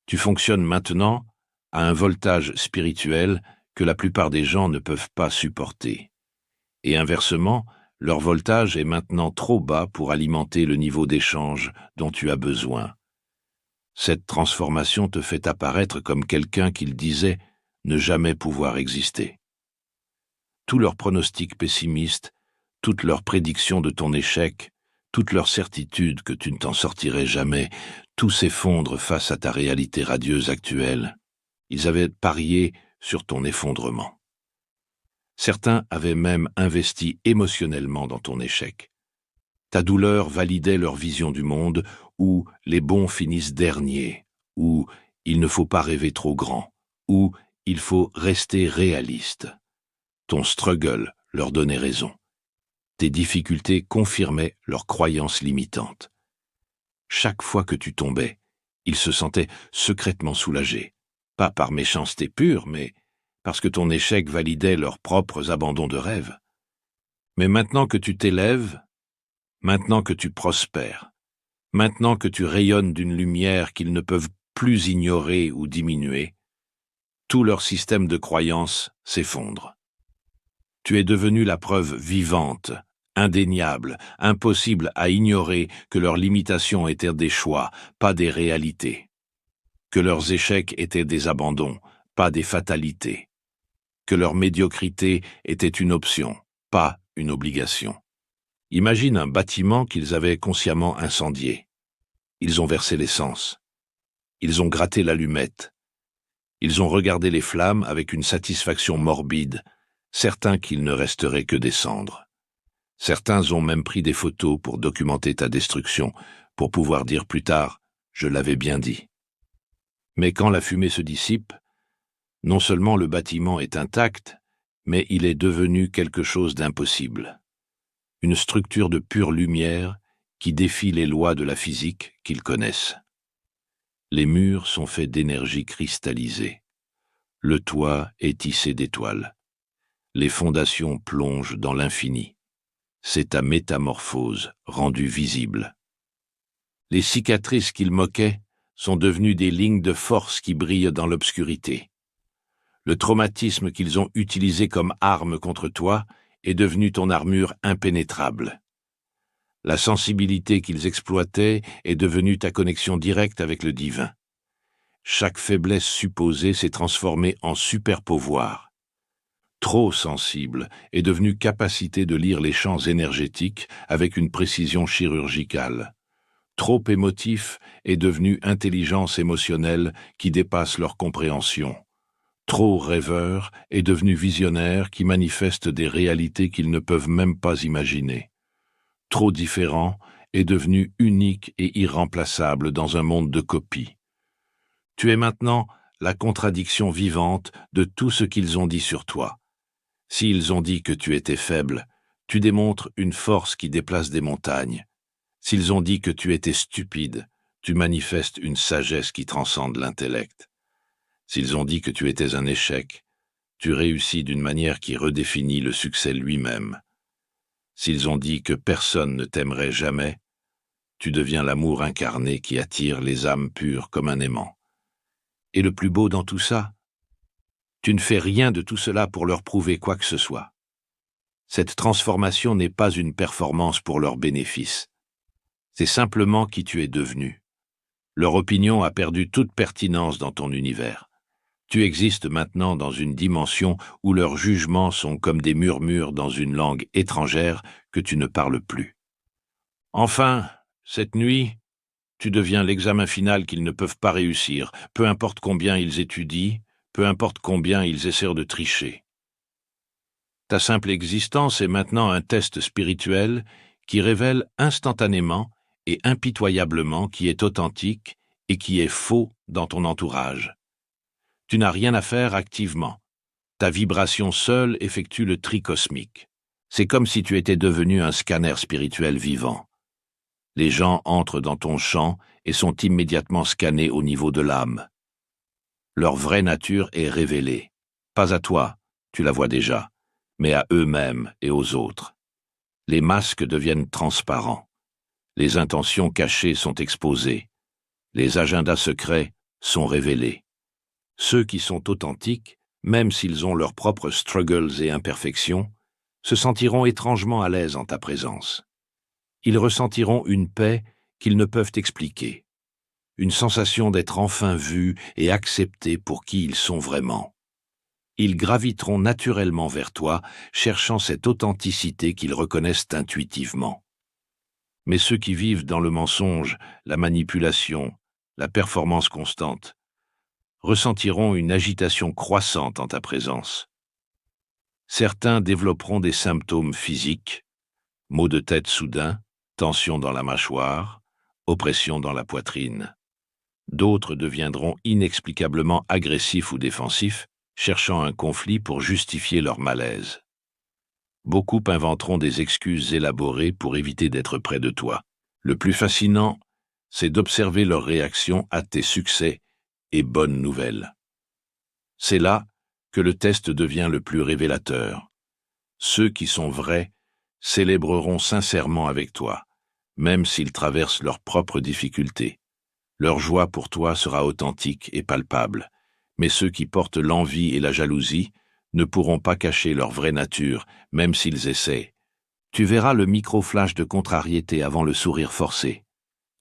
Tu fonctionnes maintenant à un voltage spirituel que la plupart des gens ne peuvent pas supporter. Et inversement, leur voltage est maintenant trop bas pour alimenter le niveau d'échange dont tu as besoin. Cette transformation te fait apparaître comme quelqu'un qu'ils disaient ne jamais pouvoir exister. Tous leurs pronostics pessimistes, toutes leurs prédictions de ton échec, toutes leurs certitudes que tu ne t'en sortirais jamais, tout s'effondre face à ta réalité radieuse actuelle. Ils avaient parié sur ton effondrement. Certains avaient même investi émotionnellement dans ton échec. Ta douleur validait leur vision du monde où les bons finissent derniers, ou il ne faut pas rêver trop grand, ou il faut rester réaliste. Ton struggle leur donnait raison. Tes difficultés confirmaient leurs croyances limitantes. Chaque fois que tu tombais, ils se sentaient secrètement soulagés, pas par méchanceté pure, mais parce que ton échec validait leurs propres abandons de rêve. Mais maintenant que tu t'élèves, maintenant que tu prospères, maintenant que tu rayonnes d'une lumière qu'ils ne peuvent plus ignorer ou diminuer, tout leur système de croyances s'effondre. Tu es devenu la preuve vivante, indéniable, impossible à ignorer que leurs limitations étaient des choix, pas des réalités. Que leurs échecs étaient des abandons, pas des fatalités. Que leur médiocrité était une option, pas une obligation. Imagine un bâtiment qu'ils avaient consciemment incendié. Ils ont versé l'essence. Ils ont gratté l'allumette. Ils ont regardé les flammes avec une satisfaction morbide, certains qu'il ne resterait que des cendres. Certains ont même pris des photos pour documenter ta destruction, pour pouvoir dire plus tard « je l'avais bien dit ». Mais quand la fumée se dissipe, non seulement le bâtiment est intact, mais il est devenu quelque chose d'impossible. Une structure de pure lumière qui défie les lois de la physique qu'ils connaissent. Les murs sont faits d'énergie cristallisée. Le toit est tissé d'étoiles. Les fondations plongent dans l'infini. C'est ta métamorphose rendue visible. Les cicatrices qu'ils moquaient sont devenues des lignes de force qui brillent dans l'obscurité. Le traumatisme qu'ils ont utilisé comme arme contre toi est devenu ton armure impénétrable. La sensibilité qu'ils exploitaient est devenue ta connexion directe avec le divin. Chaque faiblesse supposée s'est transformée en super pouvoir. Trop sensible est devenue capacité de lire les champs énergétiques avec une précision chirurgicale. Trop émotif est devenu intelligence émotionnelle qui dépasse leur compréhension. Trop rêveur est devenu visionnaire qui manifeste des réalités qu'ils ne peuvent même pas imaginer. Trop différent est devenu unique et irremplaçable dans un monde de copies. Tu es maintenant la contradiction vivante de tout ce qu'ils ont dit sur toi. S'ils ont dit que tu étais faible, tu démontres une force qui déplace des montagnes. S'ils ont dit que tu étais stupide, tu manifestes une sagesse qui transcende l'intellect. S'ils ont dit que tu étais un échec, tu réussis d'une manière qui redéfinit le succès lui-même. S'ils ont dit que personne ne t'aimerait jamais, tu deviens l'amour incarné qui attire les âmes pures comme un aimant. Et le plus beau dans tout ça, tu ne fais rien de tout cela pour leur prouver quoi que ce soit. Cette transformation n'est pas une performance pour leur bénéfice. C'est simplement qui tu es devenu. Leur opinion a perdu toute pertinence dans ton univers. Tu existes maintenant dans une dimension où leurs jugements sont comme des murmures dans une langue étrangère que tu ne parles plus. Enfin, cette nuit, tu deviens l'examen final qu'ils ne peuvent pas réussir, peu importe combien ils étudient, peu importe combien ils essaient de tricher. Ta simple existence est maintenant un test spirituel qui révèle instantanément et impitoyablement qui est authentique et qui est faux dans ton entourage. Tu n'as rien à faire activement. Ta vibration seule effectue le tri cosmique. C'est comme si tu étais devenu un scanner spirituel vivant. Les gens entrent dans ton champ et sont immédiatement scannés au niveau de l'âme. Leur vraie nature est révélée. Pas à toi, tu la vois déjà, mais à eux-mêmes et aux autres. Les masques deviennent transparents. Les intentions cachées sont exposées. Les agendas secrets sont révélés. Ceux qui sont authentiques, même s'ils ont leurs propres struggles et imperfections, se sentiront étrangement à l'aise en ta présence. Ils ressentiront une paix qu'ils ne peuvent expliquer, une sensation d'être enfin vus et acceptés pour qui ils sont vraiment. Ils graviteront naturellement vers toi, cherchant cette authenticité qu'ils reconnaissent intuitivement. Mais ceux qui vivent dans le mensonge, la manipulation, la performance constante, ressentiront une agitation croissante en ta présence. Certains développeront des symptômes physiques, maux de tête soudains, tension dans la mâchoire, oppression dans la poitrine. D'autres deviendront inexplicablement agressifs ou défensifs, cherchant un conflit pour justifier leur malaise. Beaucoup inventeront des excuses élaborées pour éviter d'être près de toi. Le plus fascinant, c'est d'observer leur réaction à tes succès et bonnes nouvelles. C'est là que le test devient le plus révélateur. Ceux qui sont vrais célébreront sincèrement avec toi, même s'ils traversent leurs propres difficultés. Leur joie pour toi sera authentique et palpable, mais ceux qui portent l'envie et la jalousie ne pourront pas cacher leur vraie nature, même s'ils essaient. Tu verras le micro-flash de contrariété avant le sourire forcé.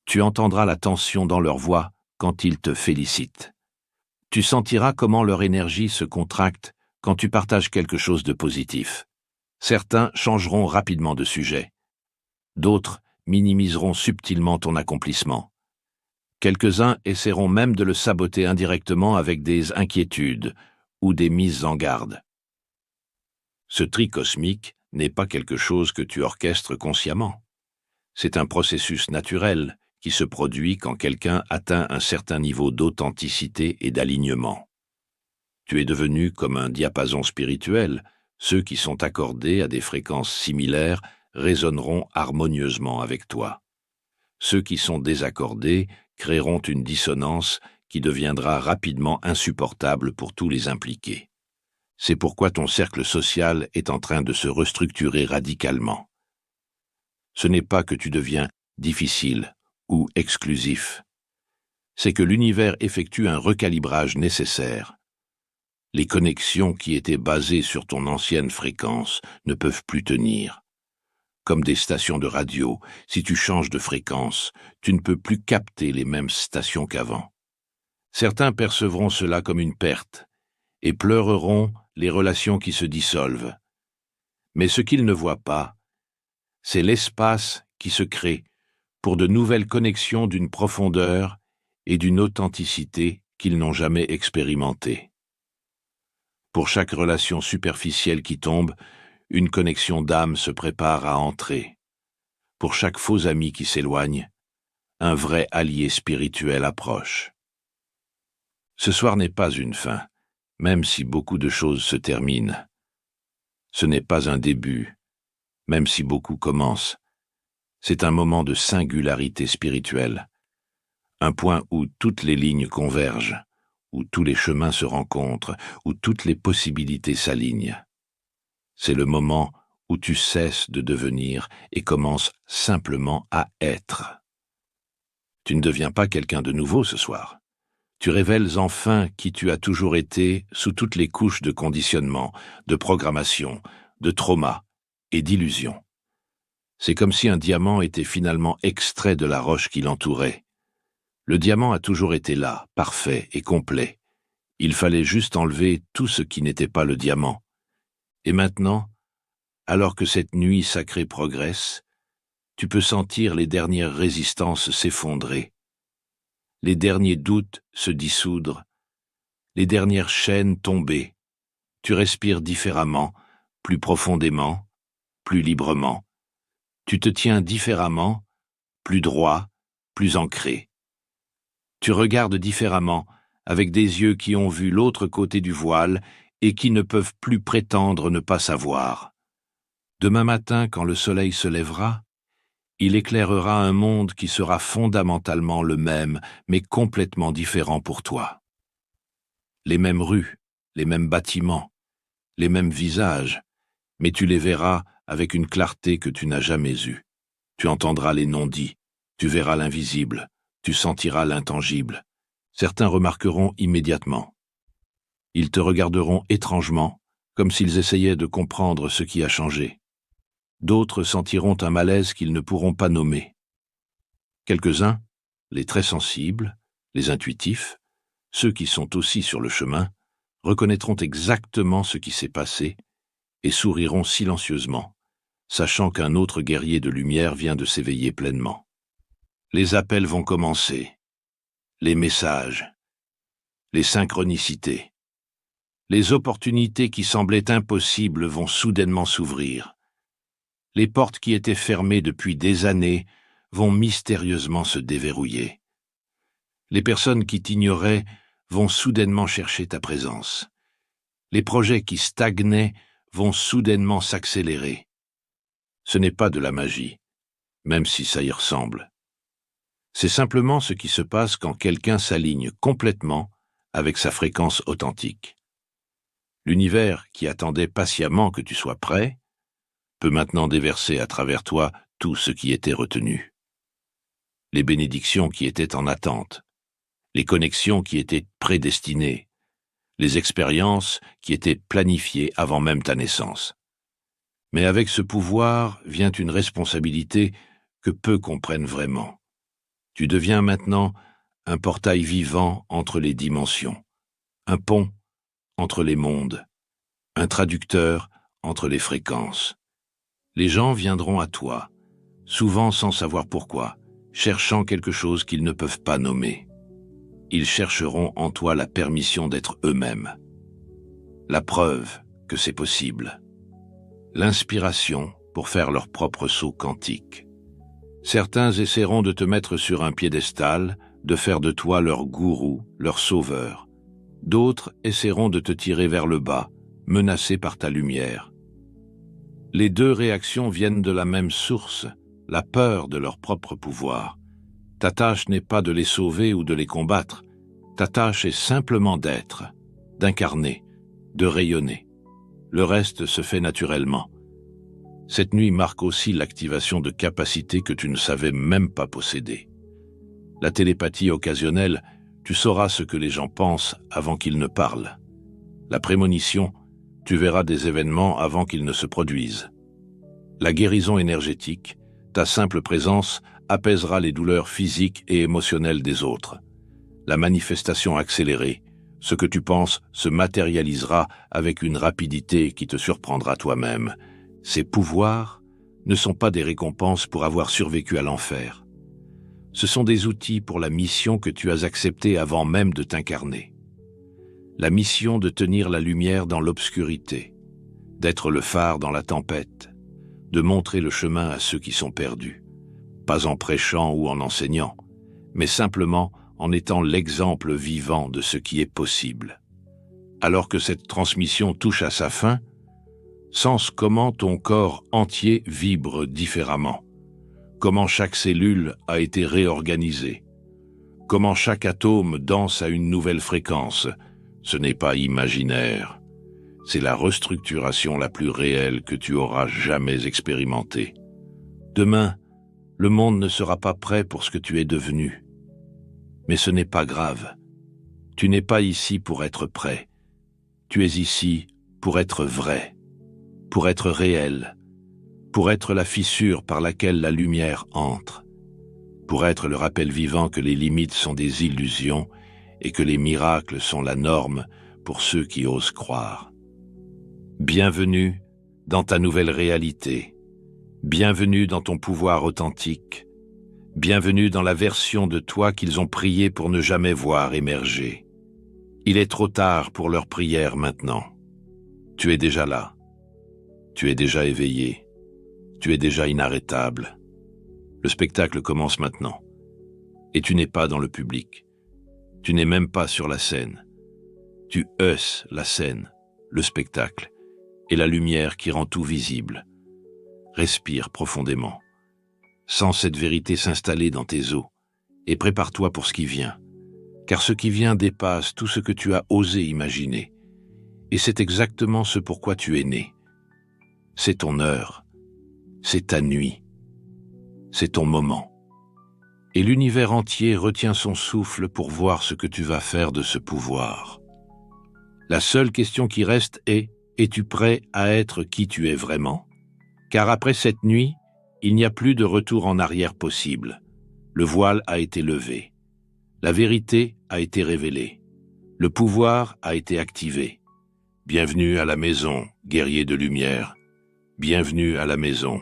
Tu entendras la tension dans leur voix quand ils te félicitent. Tu sentiras comment leur énergie se contracte quand tu partages quelque chose de positif. Certains changeront rapidement de sujet. D'autres minimiseront subtilement ton accomplissement. Quelques-uns essaieront même de le saboter indirectement avec des inquiétudes ou des mises en garde. Ce tri cosmique n'est pas quelque chose que tu orchestres consciemment. C'est un processus naturel qui se produit quand quelqu'un atteint un certain niveau d'authenticité et d'alignement. Tu es devenu comme un diapason spirituel. Ceux qui sont accordés à des fréquences similaires résonneront harmonieusement avec toi. Ceux qui sont désaccordés créeront une dissonance qui deviendra rapidement insupportable pour tous les impliqués. C'est pourquoi ton cercle social est en train de se restructurer radicalement. Ce n'est pas que tu deviens difficile ou exclusif. C'est que l'univers effectue un recalibrage nécessaire. Les connexions qui étaient basées sur ton ancienne fréquence ne peuvent plus tenir. Comme des stations de radio, si tu changes de fréquence, tu ne peux plus capter les mêmes stations qu'avant. Certains percevront cela comme une perte et pleureront les relations qui se dissolvent. Mais ce qu'ils ne voient pas, c'est l'espace qui se crée pour de nouvelles connexions d'une profondeur et d'une authenticité qu'ils n'ont jamais expérimentées. Pour chaque relation superficielle qui tombe, une connexion d'âme se prépare à entrer. Pour chaque faux ami qui s'éloigne, un vrai allié spirituel approche. Ce soir n'est pas une fin, même si beaucoup de choses se terminent. Ce n'est pas un début, même si beaucoup commencent. C'est un moment de singularité spirituelle, un point où toutes les lignes convergent, où tous les chemins se rencontrent, où toutes les possibilités s'alignent. C'est le moment où tu cesses de devenir et commences simplement à être. Tu ne deviens pas quelqu'un de nouveau ce soir. Tu révèles enfin qui tu as toujours été sous toutes les couches de conditionnement, de programmation, de trauma et d'illusion. C'est comme si un diamant était finalement extrait de la roche qui l'entourait. Le diamant a toujours été là, parfait et complet. Il fallait juste enlever tout ce qui n'était pas le diamant. Et maintenant, alors que cette nuit sacrée progresse, tu peux sentir les dernières résistances s'effondrer, les derniers doutes se dissoudre, les dernières chaînes tomber. Tu respires différemment, plus profondément, plus librement. Tu te tiens différemment, plus droit, plus ancré. Tu regardes différemment, avec des yeux qui ont vu l'autre côté du voile et qui ne peuvent plus prétendre ne pas savoir. Demain matin, quand le soleil se lèvera, il éclairera un monde qui sera fondamentalement le même, mais complètement différent pour toi. Les mêmes rues, les mêmes bâtiments, les mêmes visages, mais tu les verras avec une clarté que tu n'as jamais eue. Tu entendras les non-dits, tu verras l'invisible, tu sentiras l'intangible. Certains remarqueront immédiatement. Ils te regarderont étrangement, comme s'ils essayaient de comprendre ce qui a changé. D'autres sentiront un malaise qu'ils ne pourront pas nommer. Quelques-uns, les très sensibles, les intuitifs, ceux qui sont aussi sur le chemin, reconnaîtront exactement ce qui s'est passé et souriront silencieusement, sachant qu'un autre guerrier de lumière vient de s'éveiller pleinement. Les appels vont commencer, les messages, les synchronicités. Les opportunités qui semblaient impossibles vont soudainement s'ouvrir. Les portes qui étaient fermées depuis des années vont mystérieusement se déverrouiller. Les personnes qui t'ignoraient vont soudainement chercher ta présence. Les projets qui stagnaient vont soudainement s'accélérer. Ce n'est pas de la magie, même si ça y ressemble. C'est simplement ce qui se passe quand quelqu'un s'aligne complètement avec sa fréquence authentique. L'univers, qui attendait patiemment que tu sois prêt, peut maintenant déverser à travers toi tout ce qui était retenu. Les bénédictions qui étaient en attente, les connexions qui étaient prédestinées, les expériences qui étaient planifiées avant même ta naissance. Mais avec ce pouvoir vient une responsabilité que peu comprennent vraiment. Tu deviens maintenant un portail vivant entre les dimensions, un pont entre les mondes, un traducteur entre les fréquences. Les gens viendront à toi, souvent sans savoir pourquoi, cherchant quelque chose qu'ils ne peuvent pas nommer. Ils chercheront en toi la permission d'être eux-mêmes, la preuve que c'est possible, l'inspiration pour faire leur propre saut quantique. Certains essaieront de te mettre sur un piédestal, de faire de toi leur gourou, leur sauveur. D'autres essaieront de te tirer vers le bas, menacés par ta lumière. Les deux réactions viennent de la même source, la peur de leur propre pouvoir. Ta tâche n'est pas de les sauver ou de les combattre. Ta tâche est simplement d'être, d'incarner, de rayonner. Le reste se fait naturellement. Cette nuit marque aussi l'activation de capacités que tu ne savais même pas posséder. La télépathie occasionnelle, tu sauras ce que les gens pensent avant qu'ils ne parlent. La prémonition, tu verras des événements avant qu'ils ne se produisent. La guérison énergétique, ta simple présence apaisera les douleurs physiques et émotionnelles des autres. La manifestation accélérée, ce que tu penses se matérialisera avec une rapidité qui te surprendra toi-même. Ces pouvoirs ne sont pas des récompenses pour avoir survécu à l'enfer. Ce sont des outils pour la mission que tu as acceptée avant même de t'incarner. La mission de tenir la lumière dans l'obscurité, d'être le phare dans la tempête, de montrer le chemin à ceux qui sont perdus, pas en prêchant ou en enseignant, mais simplement en étant l'exemple vivant de ce qui est possible. Alors que cette transmission touche à sa fin, sens comment ton corps entier vibre différemment, comment chaque cellule a été réorganisée, comment chaque atome danse à une nouvelle fréquence. Ce n'est pas imaginaire, c'est la restructuration la plus réelle que tu auras jamais expérimentée. Demain, le monde ne sera pas prêt pour ce que tu es devenu. Mais ce n'est pas grave. Tu n'es pas ici pour être prêt. Tu es ici pour être vrai, pour être réel, pour être la fissure par laquelle la lumière entre, pour être le rappel vivant que les limites sont des illusions et que les miracles sont la norme pour ceux qui osent croire. Bienvenue dans ta nouvelle réalité. Bienvenue dans ton pouvoir authentique. Bienvenue dans la version de toi qu'ils ont prié pour ne jamais voir émerger. Il est trop tard pour leur prière maintenant. Tu es déjà là. Tu es déjà éveillé. Tu es déjà inarrêtable. Le spectacle commence maintenant. Et tu n'es pas dans le public. Tu n'es même pas sur la scène. Tu hausses la scène, le spectacle, et la lumière qui rend tout visible. Respire profondément. Sens cette vérité s'installer dans tes os, et prépare-toi pour ce qui vient. Car ce qui vient dépasse tout ce que tu as osé imaginer. Et c'est exactement ce pourquoi tu es né. C'est ton heure. C'est ta nuit. C'est ton moment. Et l'univers entier retient son souffle pour voir ce que tu vas faire de ce pouvoir. La seule question qui reste est, es-tu prêt à être qui tu es vraiment? Car après cette nuit, il n'y a plus de retour en arrière possible. Le voile a été levé. La vérité a été révélée. Le pouvoir a été activé. Bienvenue à la maison, guerrier de lumière. Bienvenue à la maison.